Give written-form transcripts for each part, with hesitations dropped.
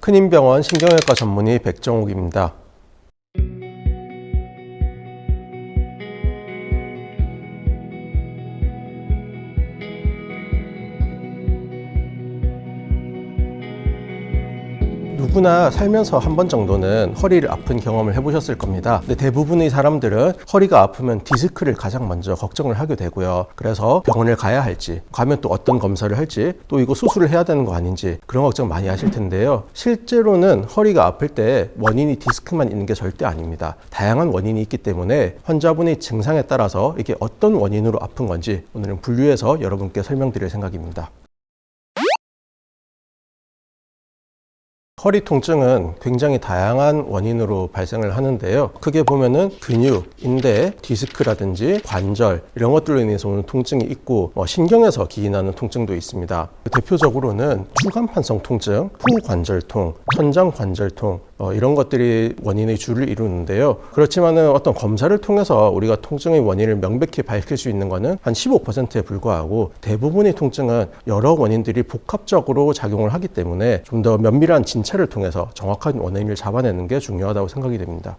큰인병원 신경외과 전문의 백정욱입니다. 누구나 살면서 한 번 정도는 허리를 아픈 경험을 해보셨을 겁니다. 근데 대부분의 사람들은 허리가 아프면 디스크를 가장 먼저 걱정을 하게 되고요. 그래서 병원을 가야 할지, 가면 또 어떤 검사를 할지, 또 이거 수술을 해야 되는 거 아닌지 그런 걱정 많이 하실 텐데요. 실제로는 허리가 아플 때 원인이 디스크만 있는 게 절대 아닙니다. 다양한 원인이 있기 때문에 환자분의 증상에 따라서 이게 어떤 원인으로 아픈 건지 오늘은 분류해서 여러분께 설명드릴 생각입니다. 허리 통증은 굉장히 다양한 원인으로 발생을 하는데요. 크게 보면은 근육, 인대, 디스크라든지 관절 이런 것들로 인해서 오는 통증이 있고 신경에서 기인하는 통증도 있습니다. 대표적으로는 추간판성 통증, 후관절통, 천장관절통 이런 것들이 원인의 주를 이루는데요. 그렇지만은 어떤 검사를 통해서 우리가 통증의 원인을 명백히 밝힐 수 있는 것은 한 15%에 불과하고 대부분의 통증은 여러 원인들이 복합적으로 작용을 하기 때문에 좀 더 면밀한 진찰을 통해서 정확한 원인을 잡아내는 게 중요하다고 생각이 됩니다.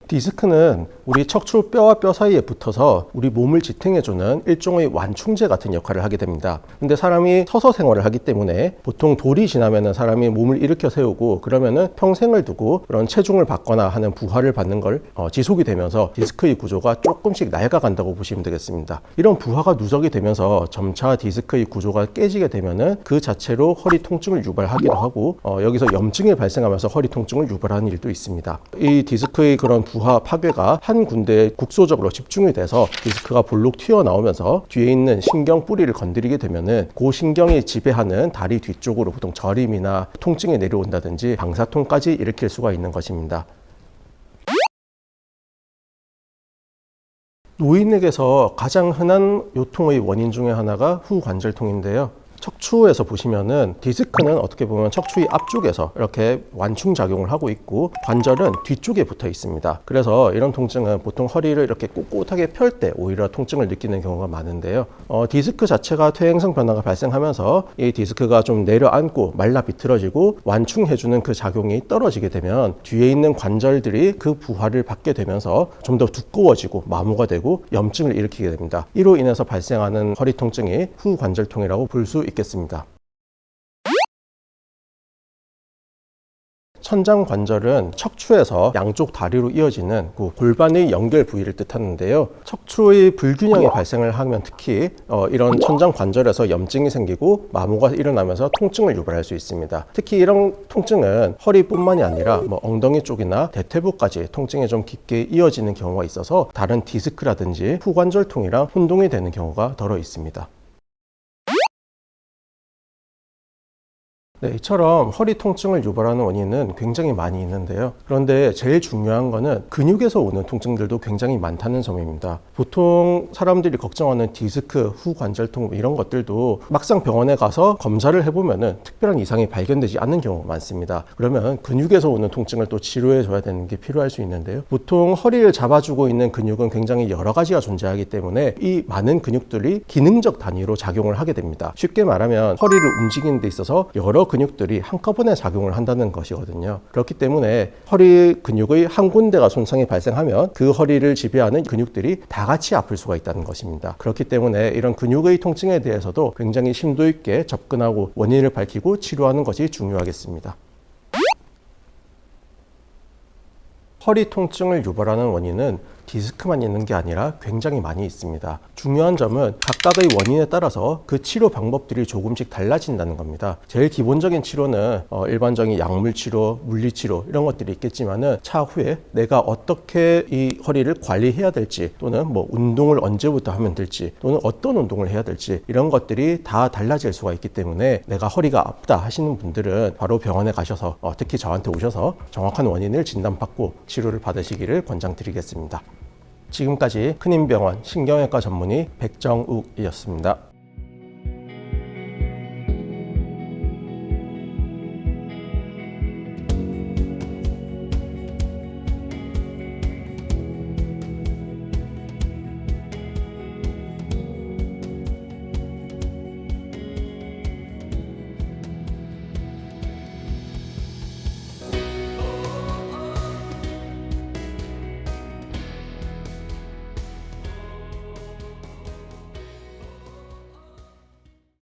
디스크는 우리 척추 뼈와 뼈 사이에 붙어서 우리 몸을 지탱해주는 일종의 완충제 같은 역할을 하게 됩니다. 근데 사람이 서서 생활을 하기 때문에 보통 돌이 지나면은 사람이 몸을 일으켜 세우고 그러면은 평생을 두고 그런 체중을 받거나 하는 부하를 받는 걸 지속이 되면서 디스크의 구조가 조금씩 낡아간다고 보시면 되겠습니다. 이런 부하가 누적이 되면서 점차 디스크의 구조가 깨지게 되면은 그 자체로 허리 통증을 유발하기도 하고 여기서 염증이 발생하면서 허리 통증을 유발하는 일도 있습니다. 이 디스크의 그런 부하 파괴가 한 군데에 국소적으로 집중이 돼서 디스크가 볼록 튀어나오면서 뒤에 있는 신경 뿌리를 건드리게 되면은 그 신경이 지배하는 다리 뒤쪽으로 보통 저림이나 통증이 내려온다든지 방사통까지 일으킬 수가 있는 것입니다. 노인에게서 가장 흔한 요통의 원인 중에 하나가 후관절통인데요. 척추에서 보시면은 디스크는 어떻게 보면 척추의 앞쪽에서 이렇게 완충작용을 하고 있고 관절은 뒤쪽에 붙어 있습니다. 그래서 이런 통증은 보통 허리를 이렇게 꼿꼿하게 펼 때 오히려 통증을 느끼는 경우가 많은데요. 디스크 자체가 퇴행성 변화가 발생하면서 이 디스크가 좀 내려앉고 말라 비틀어지고 완충해주는 그 작용이 떨어지게 되면 뒤에 있는 관절들이 그 부하를 받게 되면서 좀 더 두꺼워지고 마모가 되고 염증을 일으키게 됩니다. 이로 인해서 발생하는 허리 통증이 후관절통이라고 볼 수 있겠습니다. 천장관절은 척추에서 양쪽 다리로 이어지는 그 골반의 연결 부위를 뜻하는데요. 척추의 불균형이 발생을 하면 특히 이런 천장관절에서 염증이 생기고 마모가 일어나면서 통증을 유발할 수 있습니다. 특히 이런 통증은 허리뿐만이 아니라 엉덩이 쪽이나 대퇴부까지 통증이 좀 깊게 이어지는 경우가 있어서 다른 디스크라든지 후관절통이랑 혼동이 되는 경우가 더러 있습니다. 네, 이처럼 허리 통증을 유발하는 원인은 굉장히 많이 있는데요. 그런데 제일 중요한 거는 근육에서 오는 통증들도 굉장히 많다는 점입니다. 보통 사람들이 걱정하는 디스크, 후관절통 이런 것들도 막상 병원에 가서 검사를 해보면은 특별한 이상이 발견되지 않는 경우가 많습니다. 그러면 근육에서 오는 통증을 또 치료해 줘야 되는 게 필요할 수 있는데요. 보통 허리를 잡아주고 있는 근육은 굉장히 여러 가지가 존재하기 때문에 이 많은 근육들이 기능적 단위로 작용을 하게 됩니다. 쉽게 말하면 허리를 움직이는 데 있어서 여러 근육들이 한꺼번에 작용을 한다는 것이거든요. 그렇기 때문에 허리 근육의 한 군데가 손상이 발생하면 그 허리를 지배하는 근육들이 다 같이 아플 수가 있다는 것입니다. 그렇기 때문에 이런 근육의 통증에 대해서도 굉장히 심도 있게 접근하고 원인을 밝히고 치료하는 것이 중요하겠습니다. 허리 통증을 유발하는 원인은 디스크만 있는 게 아니라 굉장히 많이 있습니다. 중요한 점은 각각의 원인에 따라서 그 치료 방법들이 조금씩 달라진다는 겁니다. 제일 기본적인 치료는 일반적인 약물 치료, 물리 치료 이런 것들이 있겠지만은 차후에 내가 어떻게 이 허리를 관리해야 될지 또는 운동을 언제부터 하면 될지 또는 어떤 운동을 해야 될지 이런 것들이 다 달라질 수가 있기 때문에 내가 허리가 아프다 하시는 분들은 바로 병원에 가셔서 특히 저한테 오셔서 정확한 원인을 진단받고 치료를 받으시기를 권장드리겠습니다. 지금까지 큰인병원 신경외과 전문의 백정욱이었습니다.